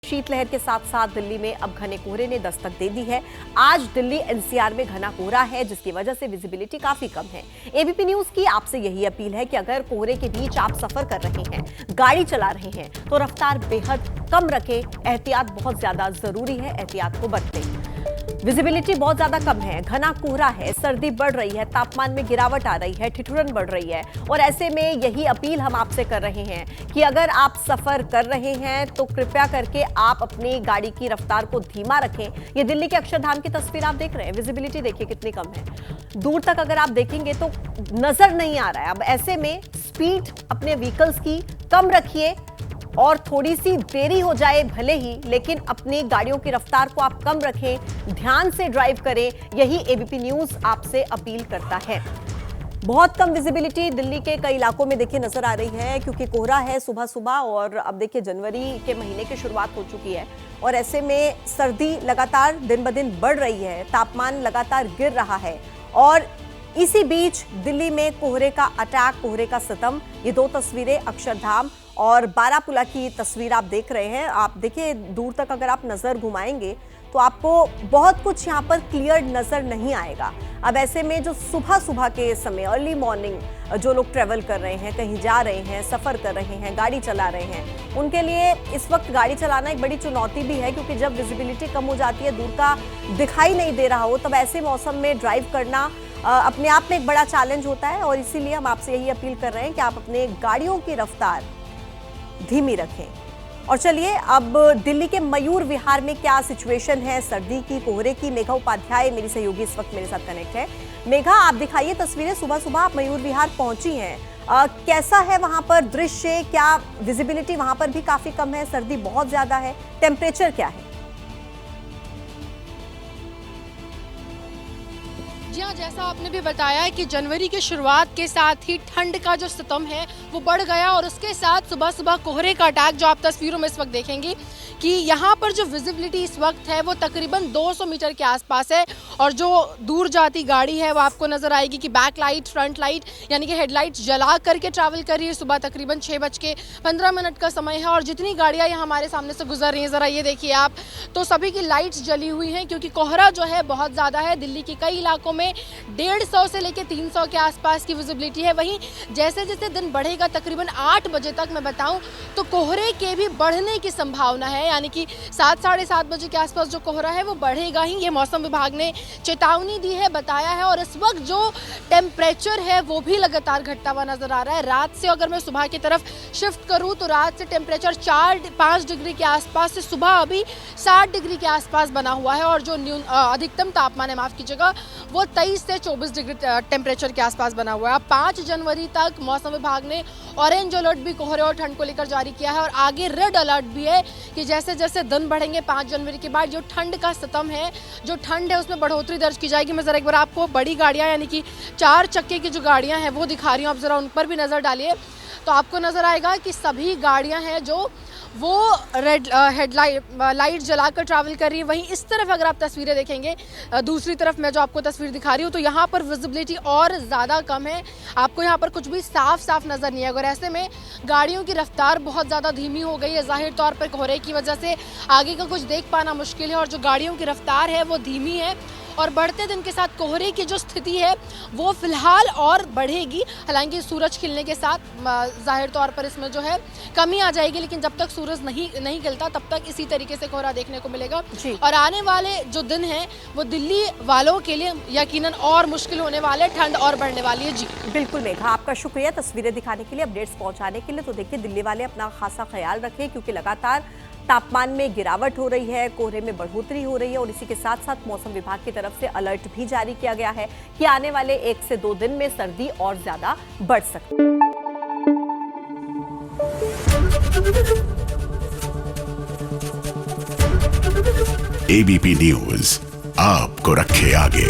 शीतलहर के साथ साथ दिल्ली में अब घने कोहरे ने दस्तक दे दी है। आज दिल्ली एनसीआर में घना कोहरा है, जिसकी वजह से विजिबिलिटी काफी कम है। एबीपी न्यूज की आपसे यही अपील है कि अगर कोहरे के बीच आप सफर कर रहे हैं, गाड़ी चला रहे हैं, तो रफ्तार बेहद कम रखें। एहतियात बहुत ज्यादा जरूरी है, एहतियात को बरतें। विजिबिलिटी बहुत ज्यादा कम है, घना कोहरा है, सर्दी बढ़ रही है, तापमान में गिरावट आ रही है, ठिठुरन बढ़ रही है और ऐसे में यही अपील हम आपसे कर रहे हैं कि अगर आप सफर कर रहे हैं तो कृपया करके आप अपनी गाड़ी की रफ्तार को धीमा रखें। ये दिल्ली के अक्षरधाम की तस्वीर आप देख रहे हैं, विजिबिलिटी देखिए कितनी कम है, दूर तक अगर आप देखेंगे तो नजर नहीं आ रहा है। अब ऐसे में स्पीड अपने व्हीकल्स की कम रखिए और थोड़ी सी देरी हो जाए भले ही, लेकिन अपनी गाड़ियों की रफ्तार को आप कम रखें, ध्यान से ड्राइव करें। यही एबीपी न्यूज आपसे अपील करता है। बहुत कम विजिबिलिटी दिल्ली के कई इलाकों में देखिए नजर आ रही है, क्योंकि कोहरा है सुबह सुबह और अब देखिए जनवरी के महीने की शुरुआत हो चुकी है और ऐसे में सर्दी लगातार दिन ब दिन बढ़ रही है, तापमान लगातार गिर रहा है और इसी बीच दिल्ली में कोहरे का अटैक, कोहरे का सितम। ये दो तस्वीरें अक्षरधाम और बारापुला की तस्वीर आप देख रहे हैं। आप देखिए दूर तक अगर आप नजर घुमाएंगे तो आपको बहुत कुछ यहाँ पर क्लियर नजर नहीं आएगा। अब ऐसे में जो सुबह सुबह के समय, अर्ली मॉर्निंग जो लोग ट्रेवल कर रहे हैं, कहीं जा रहे हैं, सफर कर रहे हैं, गाड़ी चला रहे हैं, उनके लिए इस वक्त गाड़ी चलाना एक बड़ी चुनौती भी है, क्योंकि जब विजिबिलिटी कम हो जाती है, दूर का दिखाई नहीं दे रहा हो, तब ऐसे मौसम में ड्राइव करना अपने आप में एक बड़ा चैलेंज होता है। और इसीलिए हम आपसे यही अपील कर रहे हैं कि आप अपने गाड़ियों की रफ्तार धीमी रखें। और चलिए अब दिल्ली के मयूर विहार में क्या सिचुएशन है सर्दी की, कोहरे की। मेघा उपाध्याय मेरी सहयोगी इस वक्त मेरे साथ कनेक्ट है। मेघा, आप दिखाइए तस्वीरें, सुबह सुबह आप मयूर विहार पहुंची हैं, कैसा है वहां पर दृश्य? क्या विजिबिलिटी वहां पर भी काफी कम है, सर्दी बहुत ज्यादा है, टेम्परेचर क्या है? जी हाँ, जैसा आपने भी बताया है कि जनवरी की शुरुआत के साथ ही ठंड का जो सितम है वो बढ़ गया और उसके साथ सुबह सुबह कोहरे का अटैक, जो आप तस्वीरों में इस वक्त देखेंगे कि यहाँ पर जो विजिबिलिटी इस वक्त है वो तकरीबन 200 मीटर के आसपास है और जो दूर जाती गाड़ी है वो आपको नज़र आएगी कि बैक लाइट, फ्रंट लाइट यानी कि हेडलाइट जला करके ट्रैवल कर रही है। सुबह तकरीबन 6:15 का समय है और जितनी गाड़ियाँ यहाँ हमारे सामने से गुजर रही हैं, ज़रा ये देखिए आप, तो सभी की लाइट्स जली हुई हैं, क्योंकि कोहरा जो है बहुत ज़्यादा है। दिल्ली के कई इलाकों में 150 से लेकर 300 के आसपास की विजिबिलिटी है। वहीं जैसे जैसे दिन बढ़ेगा, तकरीबन 8 बजे तक मैं बताऊं तो कोहरे के भी बढ़ने की संभावना है, यानी कि 7 साढ़े 7 बजे के आसपास जो कोहरा है वो बढ़ेगा ही। ये मौसम विभाग ने चेतावनी दी है, बताया है। और इस वक्त जो टेम्परेचर है वो भी लगातार घटता हुआ नजर आ रहा है। रात से अगर मैं सुबह की तरफ शिफ्ट करूं तो रात से टेम्परेचर 4-5 डिग्री के आसपास से सुबह अभी 60 डिग्री के आसपास बना हुआ है और जो अधिकतम तापमान है, माफ कीजिएगा, वो 23 से 24 डिग्री टेम्परेचर के आसपास बना हुआ है। 5 जनवरी तक मौसम विभाग ने ऑरेंज अलर्ट भी कोहरे और ठंड को लेकर जारी किया है और आगे रेड अलर्ट भी है कि जैसे जैसे दिन बढ़ेंगे 5 जनवरी के बाद जो ठंड का सितम है, जो ठंड है, उसमें बढ़ोतरी दर्ज की जाएगी। मैं ज़रा एक बार आपको बड़ी गाड़ियाँ यानी कि 4 चक्के की जो गाड़ियाँ हैं वो दिखा रही हूँ, आप ज़रा उन पर भी नज़र डालिए तो आपको नज़र आएगा कि सभी गाड़ियाँ हैं जो वो रेड लाइट जलाकर ट्रैवल कर रही है। वहीं इस तरफ अगर आप तस्वीरें देखेंगे, दूसरी तरफ मैं जो आपको तस्वीर दिखा रही हूँ, तो यहाँ पर विजिबिलिटी और ज़्यादा कम है, आपको यहाँ पर कुछ भी साफ साफ नज़र नहीं है। अगर ऐसे में गाड़ियों की रफ्तार बहुत ज़्यादा धीमी हो गई है, जाहिर तौर पर कोहरे की वजह से आगे का कुछ देख पाना मुश्किल है और जो गाड़ियों की रफ्तार है वो धीमी है और बढ़ते दिन के साथ कोहरे की जो स्थिति है वो फिलहाल और बढ़ेगी। हालांकि सूरज खिलने के साथ जाहिर तौर पर इसमें जो है कमी आ जाएगी, लेकिन जब तक सूरज नहीं खिलता तब तक इसी तरीके से कोहरा देखने को मिलेगा और आने वाले जो दिन हैं वो दिल्ली वालों के लिए यकीनन और मुश्किल होने वाले, ठंड और बढ़ने वाली है। जी बिल्कुल मेघा, आपका शुक्रिया तस्वीरें दिखाने के लिए, अपडेट्स पहुंचाने के लिए। तो देखिए दिल्ली वाले अपना खासा ख्याल रखें, क्योंकि लगातार तापमान में गिरावट हो रही है, कोहरे में बढ़ोतरी हो रही है और इसी के साथ साथ मौसम विभाग की तरफ से अलर्ट भी जारी किया गया है कि आने वाले 1 से 2 दिन में सर्दी और ज्यादा बढ़ सकती है। एबीपी न्यूज आपको रखे आगे।